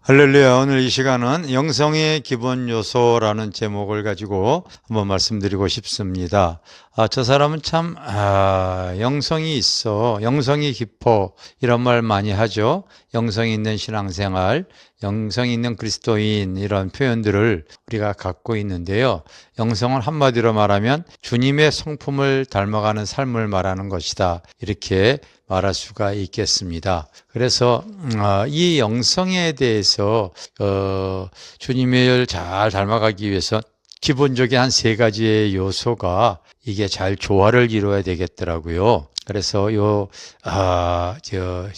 할렐루야. 오늘 이 시간은 영성의 기본 요소라는 제목을 가지고 한번 말씀드리고 싶습니다. 저 사람은 참 영성이 있어, 영성이 깊어, 이런 말 많이 하죠. 영성이 있는 신앙생활, 영성이 있는 그리스도인, 이런 표현들을 우리가 갖고 있는데요. 영성은 한마디로 말하면 주님의 성품을 닮아가는 삶을 말하는 것이다, 이렇게 말할 수가 있겠습니다. 그래서 이 영성에 대해서 주님을 잘 닮아가기 위해서 기본적인 한 세 가지의 요소가 이게 잘 조화를 이루어야 되겠더라고요. 그래서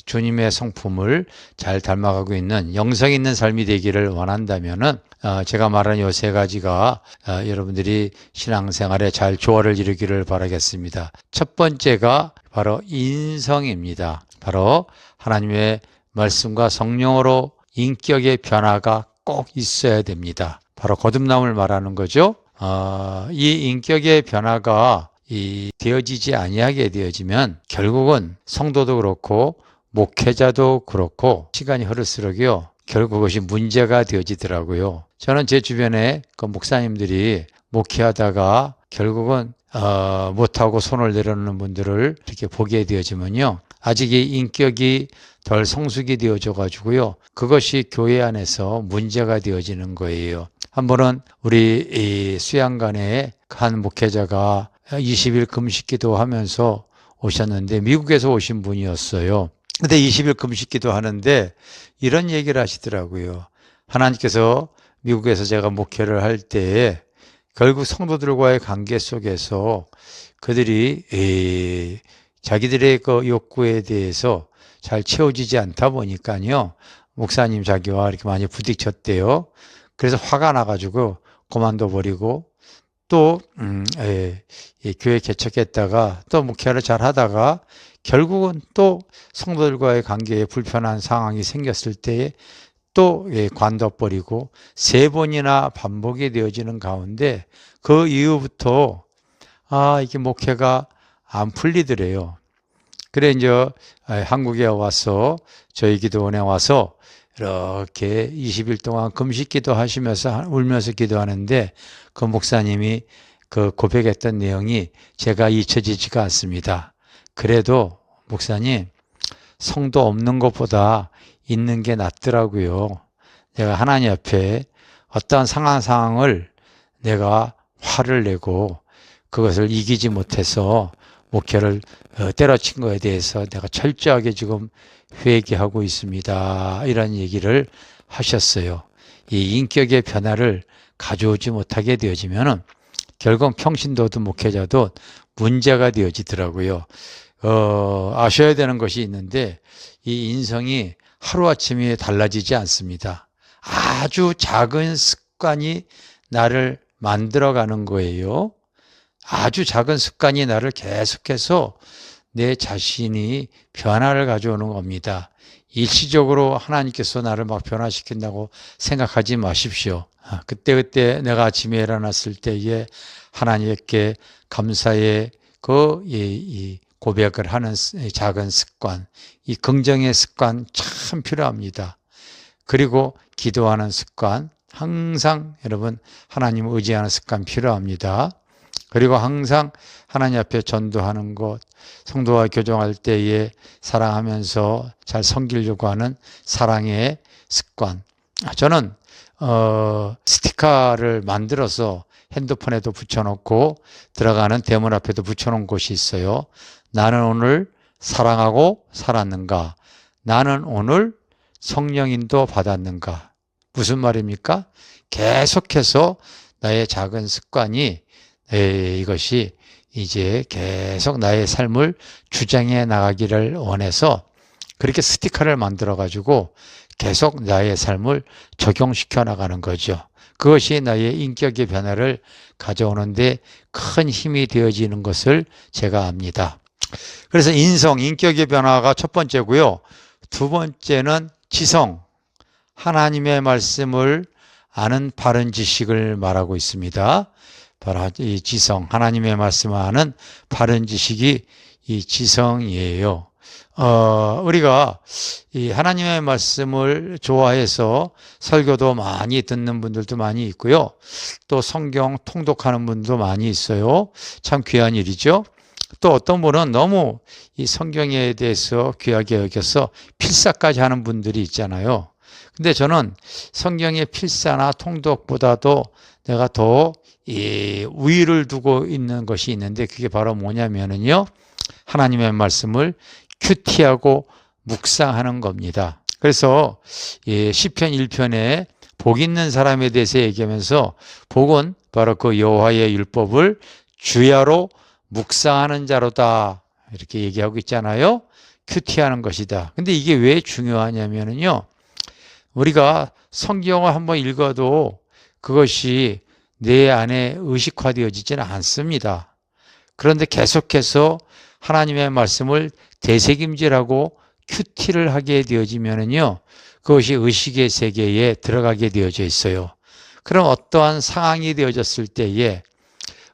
주님의 성품을 잘 닮아가고 있는 영성 있는 삶이 되기를 원한다면은 제가 말한 요 세 가지가 여러분들이 신앙생활에 잘 조화를 이루기를 바라겠습니다. 첫 번째가 바로 인성입니다. 바로 하나님의 말씀과 성령으로 인격의 변화가 꼭 있어야 됩니다. 바로 거듭남을 말하는 거죠. 이 인격의 변화가 되어지지 아니하게 되어지면 결국은 성도도 그렇고 목회자도 그렇고 시간이 흐를수록요, 결국 그것이 문제가 되어지더라고요. 저는 제 주변에 그 목사님들이 목회하다가 결국은 못하고 손을 내려놓는 분들을 이렇게 보게 되어지면요, 아직 이 인격이 덜 성숙이 되어져 가지고요, 그것이 교회 안에서 문제가 되어지는 거예요. 한 번은 우리 수양관에 한 목회자가 20일 금식기도 하면서 오셨는데, 미국에서 오신 분이었어요. 근데 20일 금식기도 하는데 이런 얘기를 하시더라고요. 하나님께서 미국에서 제가 목회를 할 때에 결국 성도들과의 관계 속에서 그들이 자기들의 그 욕구에 대해서 잘 채워지지 않다 보니까요, 목사님 자기와 이렇게 많이 부딪혔대요. 그래서 화가 나가지고 그만둬버리고 또 교회 개척했다가 또 목회를 잘 하다가 결국은 또 성도들과의 관계에 불편한 상황이 생겼을 때에 또 관둬버리고 세 번이나 반복이 되어지는 가운데 그 이후부터 이게 목회가 안 풀리더래요. 그래 이제 한국에 와서 저희 기도원에 와서 이렇게 20일 동안 금식기도 하시면서 울면서 기도하는데 그 목사님이 그 고백했던 내용이 제가 잊혀지지가 않습니다. 그래도 목사님, 성도 없는 것보다 있는 게 낫더라고요. 내가 하나님 앞에 어떠한 상황을 내가 화를 내고 그것을 이기지 못해서 목회를 때려친 거에 대해서 내가 철저하게 지금 회개하고 있습니다, 이런 얘기를 하셨어요. 이 인격의 변화를 가져오지 못하게 되어지면은 결국 평신도도 목회자도 문제가 되어지더라고요. 아셔야 되는 것이 있는데 이 인성이 하루아침에 달라지지 않습니다. 아주 작은 습관이 나를 만들어가는 거예요. 아주 작은 습관이 나를 계속해서 내 자신이 변화를 가져오는 겁니다. 일시적으로 하나님께서 나를 막 변화시킨다고 생각하지 마십시오. 그때 내가 아침에 일어났을 때에 하나님께 감사의 이 고백을 하는 작은 습관, 이 긍정의 습관 참 필요합니다. 그리고 기도하는 습관, 항상 여러분 하나님을 의지하는 습관 필요합니다. 그리고 항상 하나님 앞에 전도하는 것, 성도와 교정할 때에 사랑하면서 잘 섬기려고 하는 사랑의 습관. 저는 스티커를 만들어서 핸드폰에도 붙여놓고 들어가는 대문 앞에도 붙여놓은 곳이 있어요. 나는 오늘 사랑하고 살았는가? 나는 오늘 성령인도 받았는가? 무슨 말입니까? 계속해서 나의 작은 습관이 이것이 이제 계속 나의 삶을 주장해 나가기를 원해서 그렇게 스티커를 만들어 가지고 계속 나의 삶을 적용시켜 나가는 거죠. 그것이 나의 인격의 변화를 가져오는데 큰 힘이 되어지는 것을 제가 압니다. 그래서 인격의 변화가 첫 번째고요. 두 번째는 지성, 하나님의 말씀을 아는 바른 지식을 말하고 있습니다. 바로 이 지성, 하나님의 말씀을 아는 바른 지식이 이 지성이에요. 우리가 이 하나님의 말씀을 좋아해서 설교도 많이 듣는 분들도 많이 있고요. 또 성경 통독하는 분도 많이 있어요. 참 귀한 일이죠. 또 어떤 분은 너무 이 성경에 대해서 귀하게 여겨서 필사까지 하는 분들이 있잖아요. 근데 저는 성경의 필사나 통독보다도 내가 더 우위를 두고 있는 것이 있는데, 그게 바로 뭐냐면요, 하나님의 말씀을 큐티하고 묵상하는 겁니다. 그래서 시편 1편에 복 있는 사람에 대해서 얘기하면서, 복은 바로 그 여호와의 율법을 주야로 묵상하는 자로다, 이렇게 얘기하고 있잖아요. 큐티하는 것이다. 근데 이게 왜 중요하냐면요, 우리가 성경을 한번 읽어도 그것이 내 안에 의식화되어지지는 않습니다. 그런데 계속해서 하나님의 말씀을 되새김질하고 큐티를 하게 되어지면요, 그것이 의식의 세계에 들어가게 되어져 있어요. 그럼 어떠한 상황이 되어졌을 때에,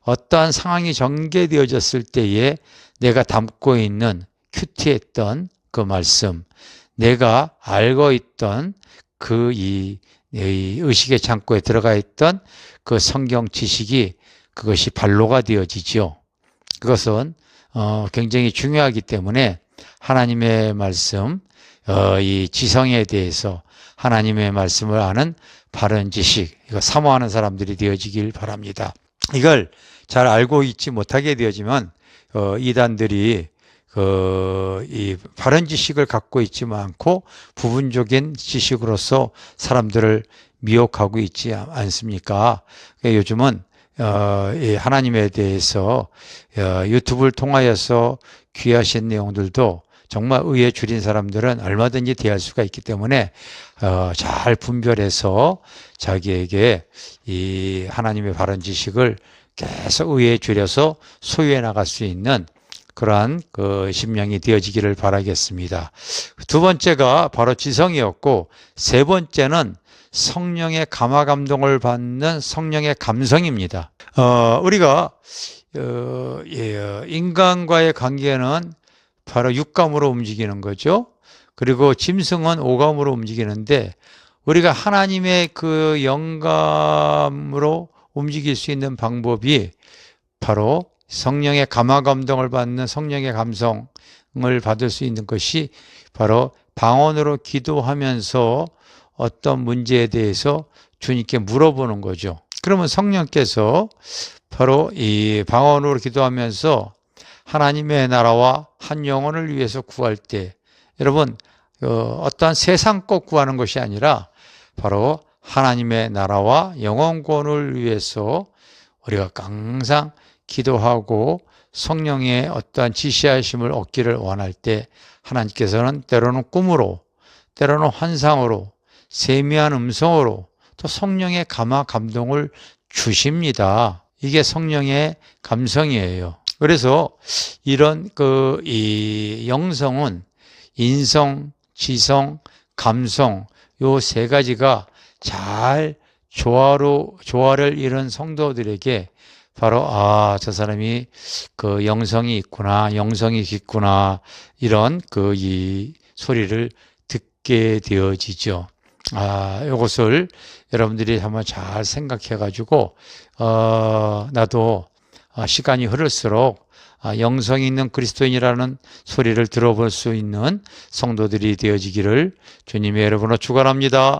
어떠한 상황이 전개되어졌을 때에 내가 담고 있는 큐티했던 그 말씀, 내가 알고 있던 그 이 의식의 창고에 들어가 있던 그 성경 지식이, 그것이 발로가 되어지죠. 그것은 굉장히 중요하기 때문에 하나님의 말씀, 이 지성에 대해서 하나님의 말씀을 아는 바른 지식, 이거 사모하는 사람들이 되어지길 바랍니다. 이걸 잘 알고 있지 못하게 되어지면 이단들이 이 바른 지식을 갖고 있지 않고 부분적인 지식으로서 사람들을 미혹하고 있지 않습니까? 요즘은 하나님에 대해서 유튜브를 통하여서 귀하신 내용들도 정말 의에 줄인 사람들은 얼마든지 대할 수가 있기 때문에 잘 분별해서 자기에게 이 하나님의 바른 지식을 계속 의에 줄여서 소유해 나갈 수 있는 그러한 그 심령이 되어지기를 바라겠습니다. 두 번째가 바로 지성이었고, 세 번째는 성령의 감화 감동을 받는 성령의 감성입니다. 우리가 인간과의 관계는 바로 육감으로 움직이는 거죠. 그리고 짐승은 오감으로 움직이는데, 우리가 하나님의 그 영감으로 움직일 수 있는 방법이 바로 성령의 감화 감동을 받는 성령의 감성을 받을 수 있는 것이 바로 방언으로 기도하면서 어떤 문제에 대해서 주님께 물어보는 거죠. 그러면 성령께서 바로 이 방언으로 기도하면서 하나님의 나라와 한 영혼을 위해서 구할 때, 여러분 어떠한 세상 것 구하는 것이 아니라 바로 하나님의 나라와 영혼권을 위해서 우리가 항상 기도하고 성령의 어떠한 지시하심을 얻기를 원할 때, 하나님께서는 때로는 꿈으로, 때로는 환상으로, 세미한 음성으로 또 성령의 감화 감동을 주십니다. 이게 성령의 감성이에요. 그래서 이런 이 영성은 인성, 지성, 감성, 요 세 가지가 잘 조화를 이룬 성도들에게 바로 저 사람이 그 영성이 있구나, 영성이 깊구나, 이런 이 소리를 듣게 되어지죠. 이것을 여러분들이 한번 잘 생각해 가지고 나도 시간이 흐를수록 영성이 있는 그리스도인이라는 소리를 들어볼 수 있는 성도들이 되어지기를 주님의 이름으로 축원합니다.